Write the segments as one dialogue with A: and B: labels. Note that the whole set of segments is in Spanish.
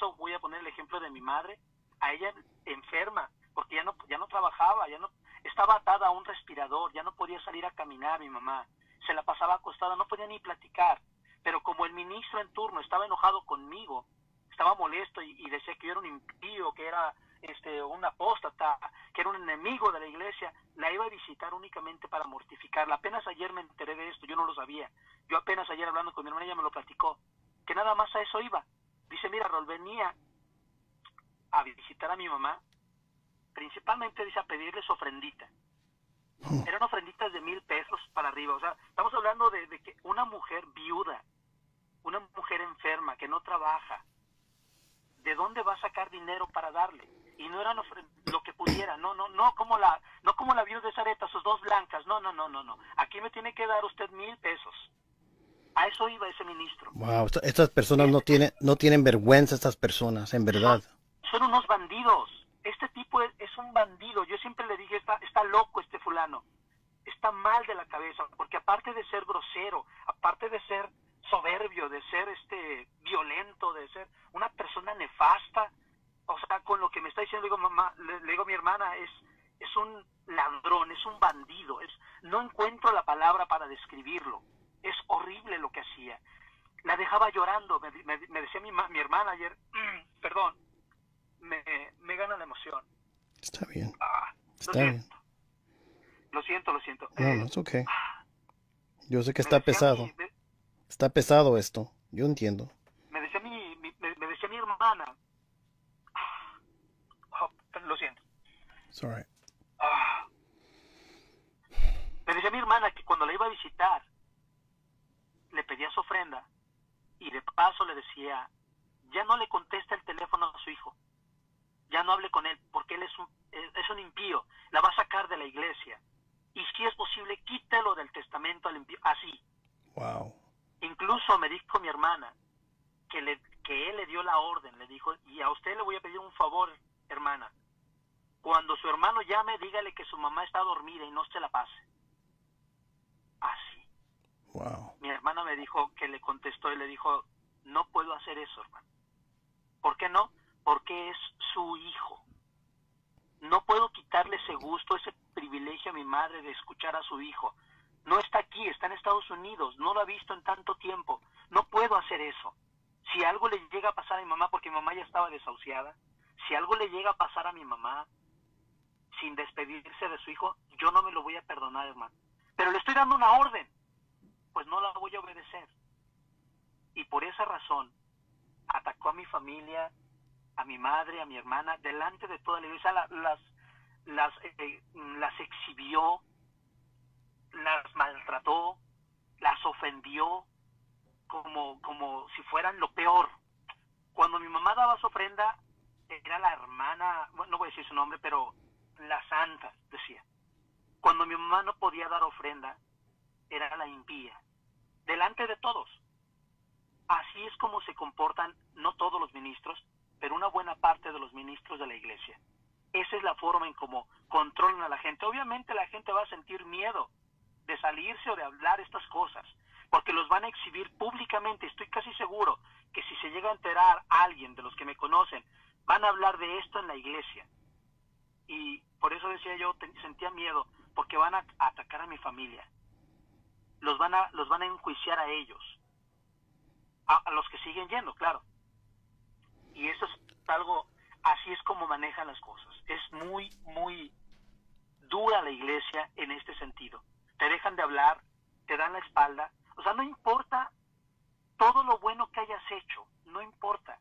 A: caso voy a poner el ejemplo de mi madre, a ella enferma, porque ya no trabajaba, ya no estaba atada a un respirador, ya no podía salir a caminar mi mamá, se la pasaba acostada, no podía ni platicar, pero como el ministro en turno estaba enojado conmigo, estaba molesto y decía que yo era un impío, que era un apóstata, que era un enemigo de la iglesia, la iba a visitar únicamente para mortificarla. Apenas ayer me enteré de esto, yo no lo sabía. Yo apenas ayer hablando con mi hermana, ella me lo platicó, que nada más a eso iba. Dice, mira, Rol, venía a visitar a mi mamá, principalmente, dice, a pedirles ofrendita. Eran ofrenditas de 1,000 pesos para arriba. O sea, estamos hablando de que una mujer viuda, una mujer enferma, que no trabaja, ¿de dónde va a sacar dinero para darle? Y no eran lo que pudiera, no como la viuda de Sareta, sus 2 blancas, no. Aquí me tiene que dar usted 1,000 pesos. A eso iba ese ministro.
B: Wow, estas personas no tienen vergüenza, estas personas, en verdad.
A: Son unos bandidos. Este tipo es un bandido. Yo siempre le dije, está loco este fulano. Está mal de la cabeza, porque aparte de ser grosero, aparte de ser soberbio, de ser violento, de ser una persona nefasta, o sea, con lo que me está diciendo, le digo, mamá, le digo a mi hermana, es un ladrón, es un bandido, no encuentro la palabra para describirlo. Es horrible lo que hacía. La dejaba llorando, me decía mi hermana ayer, perdón, me gana la emoción.
B: Está bien.
A: Lo
B: Está bien.
A: siento. Lo siento.
B: No, es okay. Yo sé que
A: Me
B: está
A: decía
B: pesado. Está pesado esto. Yo entiendo.
A: me decía mi hermana, lo siento.
B: It's all right.
A: Me decía mi hermana que cuando la iba a visitar, le pedía su ofrenda y de paso le decía, ya no le contesta el teléfono a su hijo, ya no hable con él, porque él es un impío, la va a sacar de la iglesia. Y si es posible, quítelo del testamento al impío, así.
B: Wow.
A: Incluso me dijo mi hermana que él le dio la orden, le dijo, y a usted le voy a pedir un favor, hermana. Cuando su hermano llame, dígale que su mamá está dormida y no se la pase. Así.
B: Wow.
A: Mi hermana me dijo que le contestó y le dijo, no puedo hacer eso, hermano. ¿Por qué no? Porque es su hijo. No puedo quitarle ese gusto, ese privilegio a mi madre de escuchar a su hijo. No está aquí, está en Estados Unidos, no lo ha visto en tanto tiempo. No puedo hacer eso. Si algo le llega a pasar a mi mamá, porque mi mamá ya estaba desahuciada, si algo le llega a pasar a mi mamá sin despedirse de su hijo, yo no me lo voy a perdonar, hermano. Pero le estoy dando una orden, pues no la voy a obedecer. Y por esa razón atacó a mi familia, a mi madre, a mi hermana, delante de toda la iglesia, las exhibió, las maltrató, las ofendió como si fueran lo peor. Cuando mi mamá daba su ofrenda, era la hermana, bueno, no voy a decir su nombre, pero la santa, decía. Cuando mi mamá no podía dar ofrenda, era la impía, delante de todos. Así es como se comportan, no todos los ministros, pero una buena parte de los ministros de la iglesia. Esa es la forma en cómo controlan a la gente. Obviamente la gente va a sentir miedo de salirse o de hablar estas cosas, porque los van a exhibir públicamente. Estoy casi seguro que si se llega a enterar alguien de los que me conocen, van a hablar de esto en la iglesia. Y por eso decía yo, sentía miedo, porque van a atacar a mi familia. Los van a enjuiciar a ellos. A los que siguen yendo, claro. Y eso es algo, así es como manejan las cosas. Es muy, muy dura la iglesia en este sentido. Te dejan de hablar, te dan la espalda. O sea, no importa todo lo bueno que hayas hecho, no importa.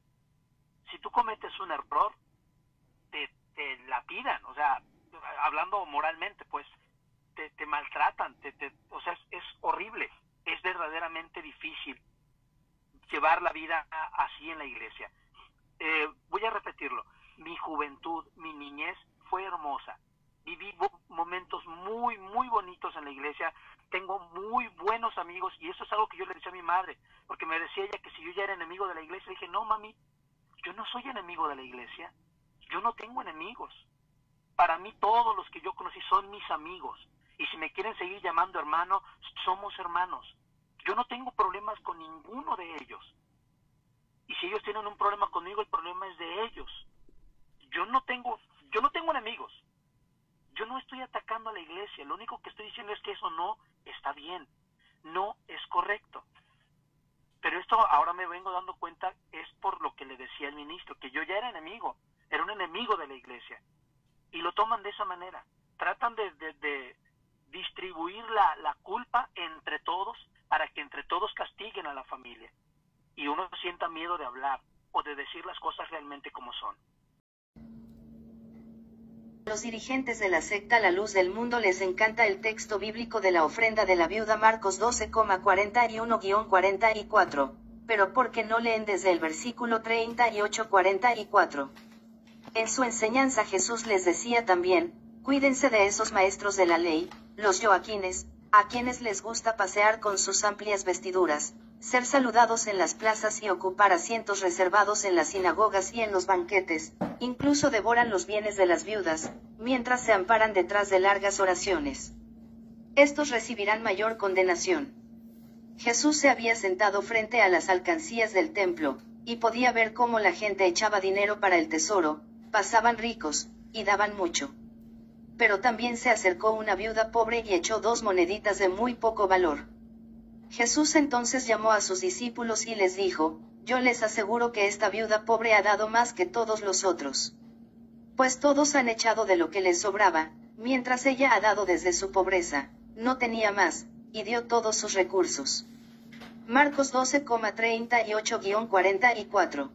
A: Si tú cometes un error, te lapidan, o sea, hablando moralmente, pues, te maltratan, o sea, es horrible, es verdaderamente difícil llevar la vida así en la iglesia. Voy a repetirlo, mi juventud, mi niñez fue hermosa, viví momentos muy, muy bonitos en la iglesia, tengo muy buenos amigos, y eso es algo que yo le decía a mi madre, porque me decía ella que si yo ya era enemigo de la iglesia, dije, no mami, yo no soy enemigo de la iglesia, yo no tengo enemigos, para mí todos los que yo conocí son mis amigos, y si me quieren seguir llamando hermano, somos hermanos, yo no tengo problemas con ninguno de ellos. Y si ellos tienen un problema conmigo, el problema es de ellos. Yo no tengo enemigos. Yo no estoy atacando a la iglesia. Lo único que estoy diciendo es que eso no está bien. No es correcto. Pero esto ahora me vengo dando cuenta es por lo que le decía el ministro, que yo ya era un enemigo de la iglesia. Y lo toman de esa manera. Tratan de distribuir la culpa entre todos para que entre todos castiguen a la familia. Y uno sienta miedo de hablar o de decir las cosas realmente como son.
C: Los dirigentes de la secta La Luz del Mundo les encanta el texto bíblico de la ofrenda de la viuda Marcos 12,41-44, pero ¿por qué no leen desde el versículo 38-44? En su enseñanza Jesús les decía también, cuídense de esos maestros de la ley, los yoaquines, a quienes les gusta pasear con sus amplias vestiduras, ser saludados en las plazas y ocupar asientos reservados en las sinagogas y en los banquetes, incluso devoran los bienes de las viudas, mientras se amparan detrás de largas oraciones. Estos recibirán mayor condenación. Jesús se había sentado frente a las alcancías del templo, y podía ver cómo la gente echaba dinero para el tesoro, pasaban ricos, y daban mucho. Pero también se acercó una viuda pobre y echó 2 moneditas de muy poco valor. Jesús entonces llamó a sus discípulos y les dijo, yo les aseguro que esta viuda pobre ha dado más que todos los otros. Pues todos han echado de lo que les sobraba, mientras ella ha dado desde su pobreza, no tenía más, y dio todos sus recursos. Marcos 12,38-44.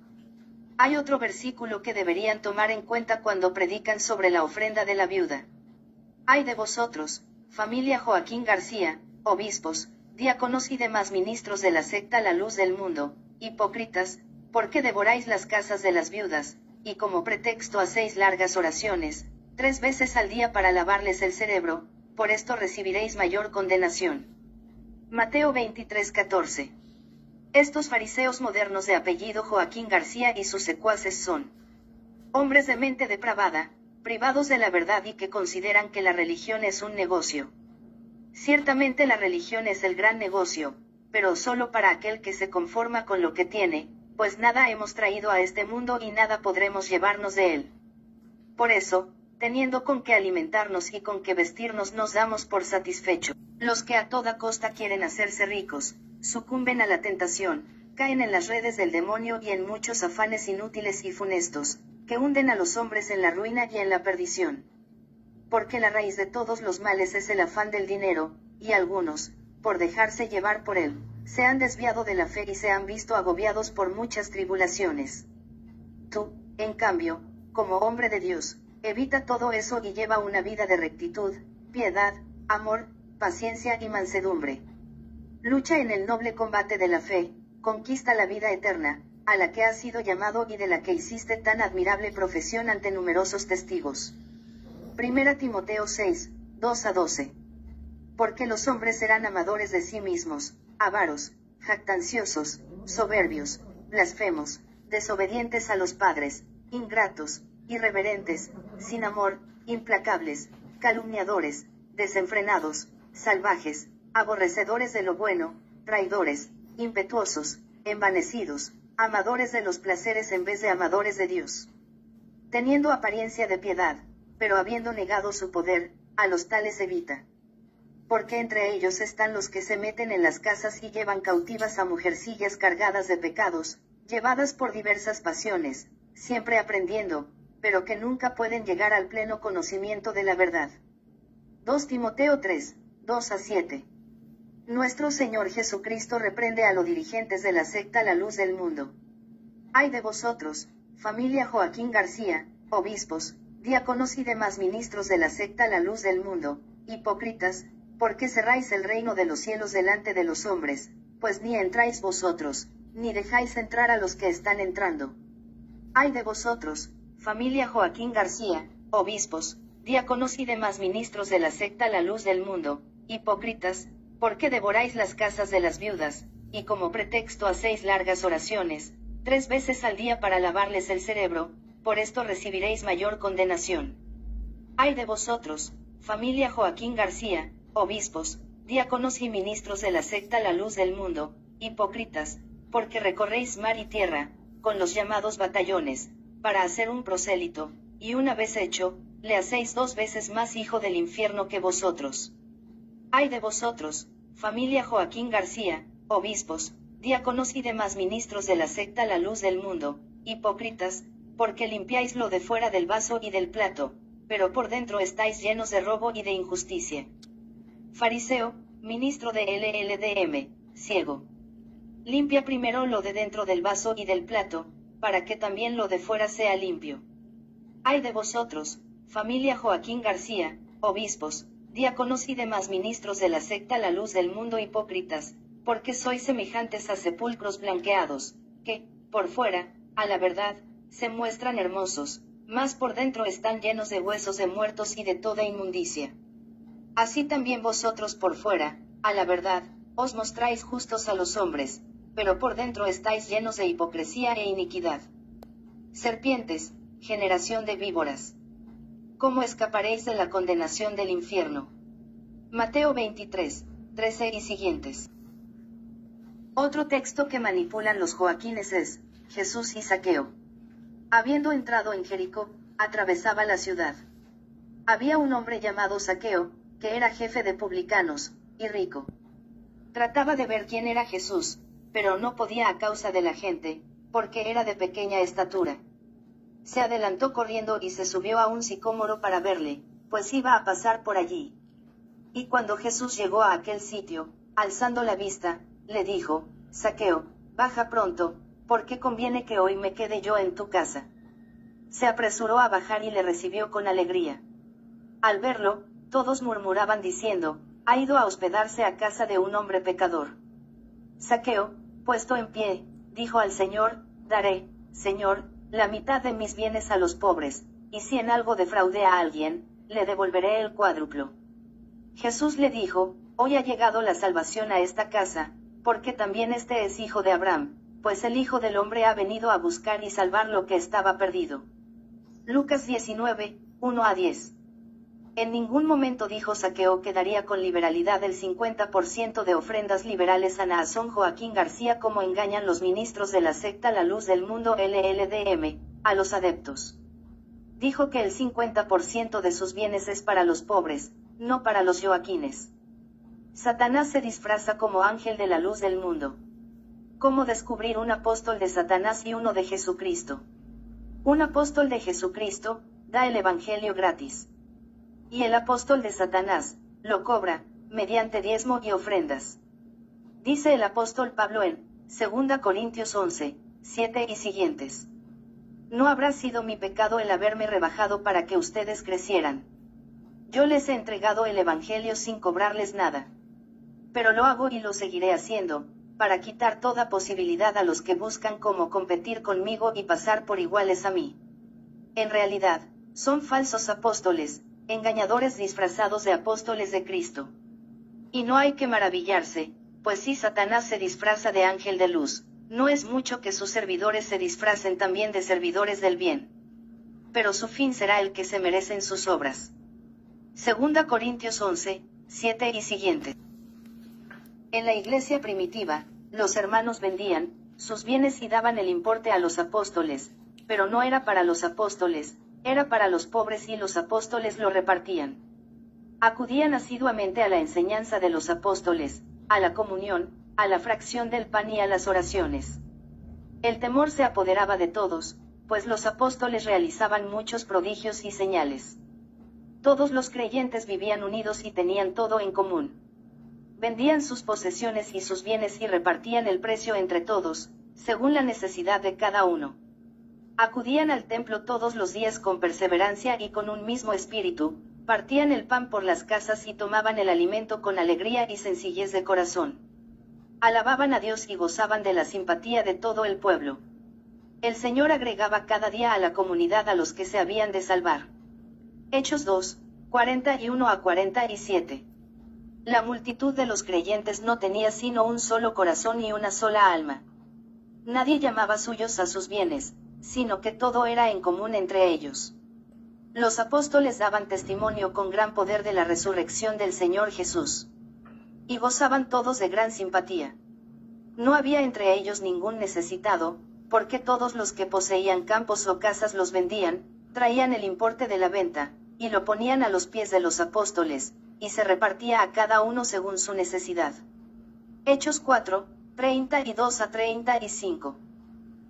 C: Hay otro versículo que deberían tomar en cuenta cuando predican sobre la ofrenda de la viuda. Ay de vosotros, familia Joaquín García, obispos, diáconos y demás ministros de la secta La Luz del Mundo, hipócritas, porque devoráis las casas de las viudas, y como pretexto hacéis largas oraciones, 3 veces al día para lavarles el cerebro, por esto recibiréis mayor condenación. Mateo 23:14. Estos fariseos modernos de apellido Joaquín García y sus secuaces son hombres de mente depravada, privados de la verdad y que consideran que la religión es un negocio. Ciertamente la religión es el gran negocio, pero solo para aquel que se conforma con lo que tiene, pues nada hemos traído a este mundo y nada podremos llevarnos de él. Por eso, teniendo con qué alimentarnos y con qué vestirnos nos damos por satisfecho. Los que a toda costa quieren hacerse ricos, sucumben a la tentación, caen en las redes del demonio y en muchos afanes inútiles y funestos, que hunden a los hombres en la ruina y en la perdición. Porque la raíz de todos los males es el afán del dinero, y algunos, por dejarse llevar por él, se han desviado de la fe y se han visto agobiados por muchas tribulaciones. Tú, en cambio, como hombre de Dios, evita todo eso y lleva una vida de rectitud, piedad, amor, paciencia y mansedumbre. Lucha en el noble combate de la fe, conquista la vida eterna, a la que has sido llamado y de la que hiciste tan admirable profesión ante numerosos testigos. 1 Timoteo 6, 2-12. Porque los hombres serán amadores de sí mismos, avaros, jactanciosos, soberbios, blasfemos, desobedientes a los padres, ingratos, irreverentes, sin amor, implacables, calumniadores, desenfrenados, salvajes, aborrecedores de lo bueno, traidores, impetuosos, envanecidos, amadores de los placeres en vez de amadores de Dios. Teniendo apariencia de piedad, pero habiendo negado su poder, a los tales evita. Porque entre ellos están los que se meten en las casas y llevan cautivas a mujercillas cargadas de pecados, llevadas por diversas pasiones, siempre aprendiendo, pero que nunca pueden llegar al pleno conocimiento de la verdad. 2 Timoteo 3, 2-7. Nuestro Señor Jesucristo reprende a los dirigentes de la secta La Luz del Mundo. Ay de vosotros, familia Joaquín García, obispos, diáconos y demás ministros de la secta La Luz del Mundo, hipócritas, porque cerráis el reino de los cielos delante de los hombres, pues ni entráis vosotros, ni dejáis entrar a los que están entrando. Ay de vosotros, familia Joaquín García, obispos, diáconos y demás ministros de la secta La Luz del Mundo, hipócritas, porque devoráis las casas de las viudas, y como pretexto hacéis largas oraciones, 3 veces al día para lavarles el cerebro, por esto recibiréis mayor condenación. Ay de vosotros, familia Joaquín García, obispos, diáconos y ministros de la secta La Luz del Mundo, hipócritas, porque recorréis mar y tierra, con los llamados batallones, para hacer un prosélito, y una vez hecho, le hacéis 2 veces más hijo del infierno que vosotros. Ay de vosotros, familia Joaquín García, obispos, diáconos y demás ministros de la secta La Luz del Mundo, hipócritas, porque limpiáis lo de fuera del vaso y del plato, pero por dentro estáis llenos de robo y de injusticia. Fariseo, ministro de LLDM, ciego. Limpia primero lo de dentro del vaso y del plato, para que también lo de fuera sea limpio. Ay de vosotros, familia Joaquín García, obispos, diáconos y demás ministros de la secta La Luz del Mundo, hipócritas, porque sois semejantes a sepulcros blanqueados, que, por fuera, a la verdad, se muestran hermosos, mas por dentro están llenos de huesos de muertos y de toda inmundicia. Así también vosotros por fuera, a la verdad, os mostráis justos a los hombres, pero por dentro estáis llenos de hipocresía e iniquidad. Serpientes, generación de víboras. ¿Cómo escaparéis de la condenación del infierno? Mateo 23, 13 y siguientes. Otro texto que manipulan los joaquines es, Jesús y Zaqueo. Habiendo entrado en Jericó, atravesaba la ciudad. Había un hombre llamado Zaqueo, que era jefe de publicanos, y rico. Trataba de ver quién era Jesús, pero no podía a causa de la gente, porque era de pequeña estatura. Se adelantó corriendo y se subió a un sicómoro para verle, pues iba a pasar por allí. Y cuando Jesús llegó a aquel sitio, alzando la vista, le dijo, Zaqueo, baja pronto, porque conviene que hoy me quede yo en tu casa. Se apresuró a bajar y le recibió con alegría. Al verlo, todos murmuraban diciendo, ha ido a hospedarse a casa de un hombre pecador. Zaqueo, puesto en pie, dijo al Señor, daré, Señor, la mitad de mis bienes a los pobres, y si en algo defraudé a alguien, le devolveré el cuádruplo. Jesús le dijo, hoy ha llegado la salvación a esta casa, porque también este es hijo de Abraham, pues el Hijo del Hombre ha venido a buscar y salvar lo que estaba perdido. Lucas 19, 1 a 10. En ningún momento dijo Zaqueo que daría con liberalidad el 50% de ofrendas liberales a Naasón Joaquín García, como engañan los ministros de la secta La Luz del Mundo LLDM, a los adeptos. Dijo que el 50% de sus bienes es para los pobres, no para los joaquines. Satanás se disfraza como ángel de la luz del mundo. ¿Cómo descubrir un apóstol de Satanás y uno de Jesucristo? Un apóstol de Jesucristo da el Evangelio gratis. Y el apóstol de Satanás lo cobra, mediante diezmo y ofrendas. Dice el apóstol Pablo en 2 Corintios 11, 7 y siguientes. No habrá sido mi pecado el haberme rebajado para que ustedes crecieran. Yo les he entregado el Evangelio sin cobrarles nada. Pero lo hago y lo seguiré haciendo, para quitar toda posibilidad a los que buscan cómo competir conmigo y pasar por iguales a mí. En realidad, son falsos apóstoles, engañadores disfrazados de apóstoles de Cristo. Y no hay que maravillarse, pues si Satanás se disfraza de ángel de luz, no es mucho que sus servidores se disfracen también de servidores del bien. Pero su fin será el que se merecen sus obras. 2 Corintios 11, 7 y siguientes. En la iglesia primitiva, los hermanos vendían sus bienes y daban el importe a los apóstoles, pero no era para los apóstoles, era para los pobres y los apóstoles lo repartían. Acudían asiduamente a la enseñanza de los apóstoles, a la comunión, a la fracción del pan y a las oraciones. El temor se apoderaba de todos, pues los apóstoles realizaban muchos prodigios y señales. Todos los creyentes vivían unidos y tenían todo en común. Vendían sus posesiones y sus bienes y repartían el precio entre todos, según la necesidad de cada uno. Acudían al templo todos los días con perseverancia y con un mismo espíritu, partían el pan por las casas y tomaban el alimento con alegría y sencillez de corazón. Alababan a Dios y gozaban de la simpatía de todo el pueblo. El Señor agregaba cada día a la comunidad a los que se habían de salvar. Hechos 2, 41 a 47. La multitud de los creyentes no tenía sino un solo corazón y una sola alma. Nadie llamaba suyos a sus bienes, sino que todo era en común entre ellos. Los apóstoles daban testimonio con gran poder de la resurrección del Señor Jesús. Y gozaban todos de gran simpatía. No había entre ellos ningún necesitado, porque todos los que poseían campos o casas los vendían, traían el importe de la venta, y lo ponían a los pies de los apóstoles, y se repartía a cada uno según su necesidad. Hechos 4, 32 a 35.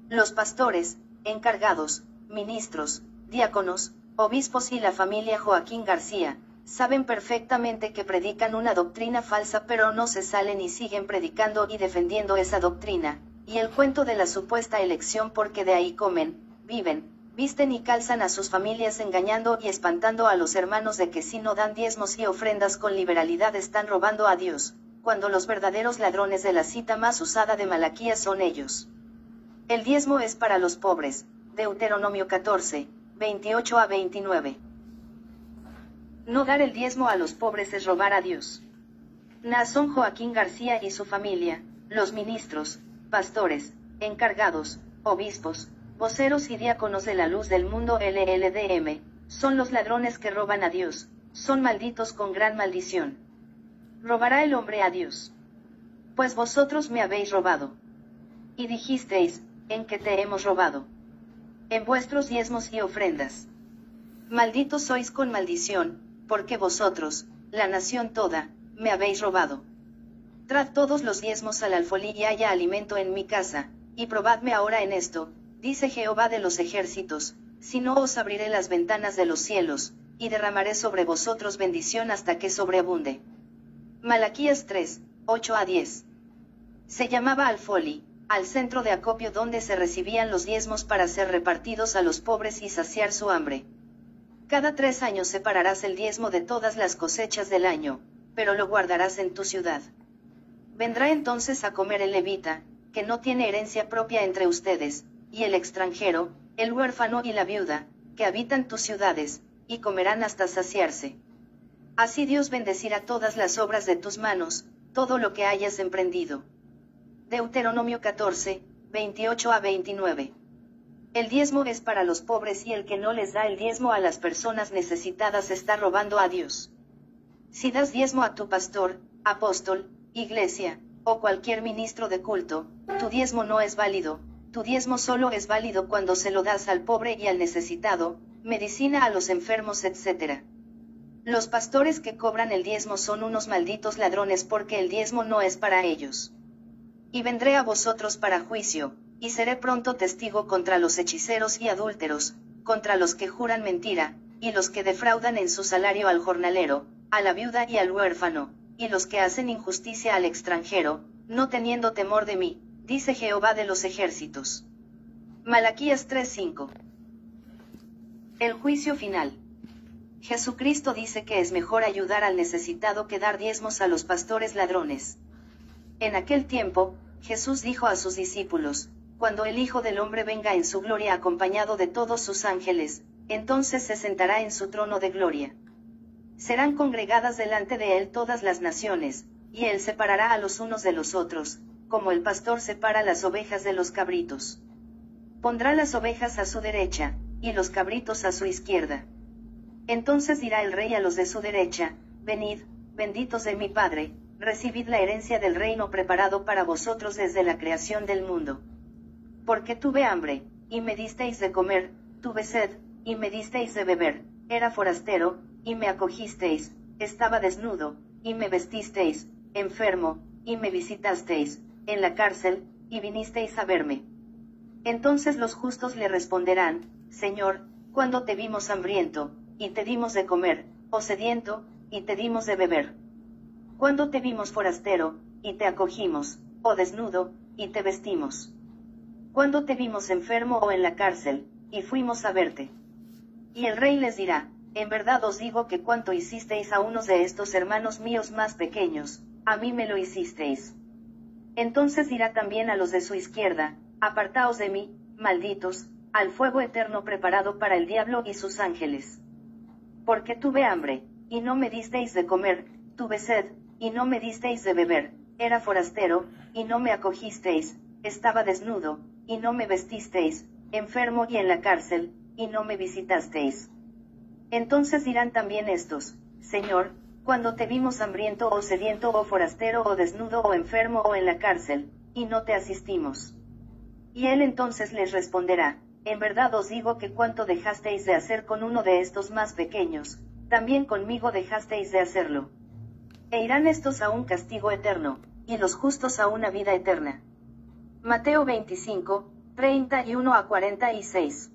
C: Los pastores, encargados, ministros, diáconos, obispos y la familia Joaquín García, saben perfectamente que predican una doctrina falsa, pero no se salen y siguen predicando y defendiendo esa doctrina, y el cuento de la supuesta elección, porque de ahí comen, viven, visten y calzan a sus familias, engañando y espantando a los hermanos de que si no dan diezmos y ofrendas con liberalidad están robando a Dios, cuando los verdaderos ladrones de la cita más usada de Malaquías son ellos. El diezmo es para los pobres, Deuteronomio 14, 28 a 29. No dar el diezmo a los pobres es robar a Dios. Naasón Joaquín García y su familia, los ministros, pastores, encargados, obispos, voceros y diáconos de la Luz del Mundo LLDM, son los ladrones que roban a Dios, son malditos con gran maldición. ¿Robará el hombre a Dios? Pues vosotros me habéis robado. Y dijisteis, ¿en qué te hemos robado? En vuestros diezmos y ofrendas. Malditos sois con maldición, porque vosotros, la nación toda, me habéis robado. Trad todos los diezmos al alfolí y haya alimento en mi casa, y probadme ahora en esto, dice Jehová de los ejércitos, si no os abriré las ventanas de los cielos, y derramaré sobre vosotros bendición hasta que sobreabunde. Malaquías 3, 8 a 10. Se llamaba alfolí, al centro de acopio donde se recibían los diezmos para ser repartidos a los pobres y saciar su hambre. Cada 3 años separarás el diezmo de todas las cosechas del año, pero lo guardarás en tu ciudad. Vendrá entonces a comer el levita, que no tiene herencia propia entre ustedes, y el extranjero, el huérfano y la viuda, que habitan tus ciudades, y comerán hasta saciarse. Así Dios bendecirá todas las obras de tus manos, todo lo que hayas emprendido. Deuteronomio 14, 28 a 29. El diezmo es para los pobres y el que no les da el diezmo a las personas necesitadas está robando a Dios. Si das diezmo a tu pastor, apóstol, iglesia, o cualquier ministro de culto, tu diezmo no es válido, tu diezmo solo es válido cuando se lo das al pobre y al necesitado, medicina a los enfermos, etc. Los pastores que cobran el diezmo son unos malditos ladrones porque el diezmo no es para ellos. Y vendré a vosotros para juicio, y seré pronto testigo contra los hechiceros y adúlteros, contra los que juran mentira, y los que defraudan en su salario al jornalero, a la viuda y al huérfano, y los que hacen injusticia al extranjero, no teniendo temor de mí, dice Jehová de los ejércitos. Malaquías 3:5. El juicio final. Jesucristo dice que es mejor ayudar al necesitado que dar diezmos a los pastores ladrones. En aquel tiempo, Jesús dijo a sus discípulos, cuando el Hijo del Hombre venga en su gloria acompañado de todos sus ángeles, entonces se sentará en su trono de gloria. Serán congregadas delante de él todas las naciones, y él separará a los unos de los otros, como el pastor separa las ovejas de los cabritos. Pondrá las ovejas a su derecha, y los cabritos a su izquierda. Entonces dirá el rey a los de su derecha, venid, benditos de mi Padre, recibid la herencia del reino preparado para vosotros desde la creación del mundo. Porque tuve hambre, y me disteis de comer, tuve sed, y me disteis de beber, era forastero, y me acogisteis, estaba desnudo, y me vestisteis, enfermo, y me visitasteis, en la cárcel, y vinisteis a verme. Entonces los justos le responderán, Señor, ¿cuándo te vimos hambriento, y te dimos de comer, o sediento, y te dimos de beber? ¿Cuándo te vimos forastero, y te acogimos, o desnudo, y te vestimos? ¿Cuándo te vimos enfermo o en la cárcel, y fuimos a verte? Y el rey les dirá, en verdad os digo que cuanto hicisteis a unos de estos hermanos míos más pequeños, a mí me lo hicisteis. Entonces dirá también a los de su izquierda, apartaos de mí, malditos, al fuego eterno preparado para el diablo y sus ángeles. Porque tuve hambre, y no me disteis de comer, tuve sed, y no me disteis de beber, era forastero, y no me acogisteis, estaba desnudo, y no me vestisteis, enfermo y en la cárcel, y no me visitasteis. Entonces dirán también estos, Señor, cuando te vimos hambriento o sediento o forastero o desnudo o enfermo o en la cárcel, y no te asistimos. Y él entonces les responderá, en verdad os digo que cuanto dejasteis de hacer con uno de estos más pequeños, también conmigo dejasteis de hacerlo. E irán estos a un castigo eterno, y los justos a una vida eterna. Mateo 25, 31 a 46.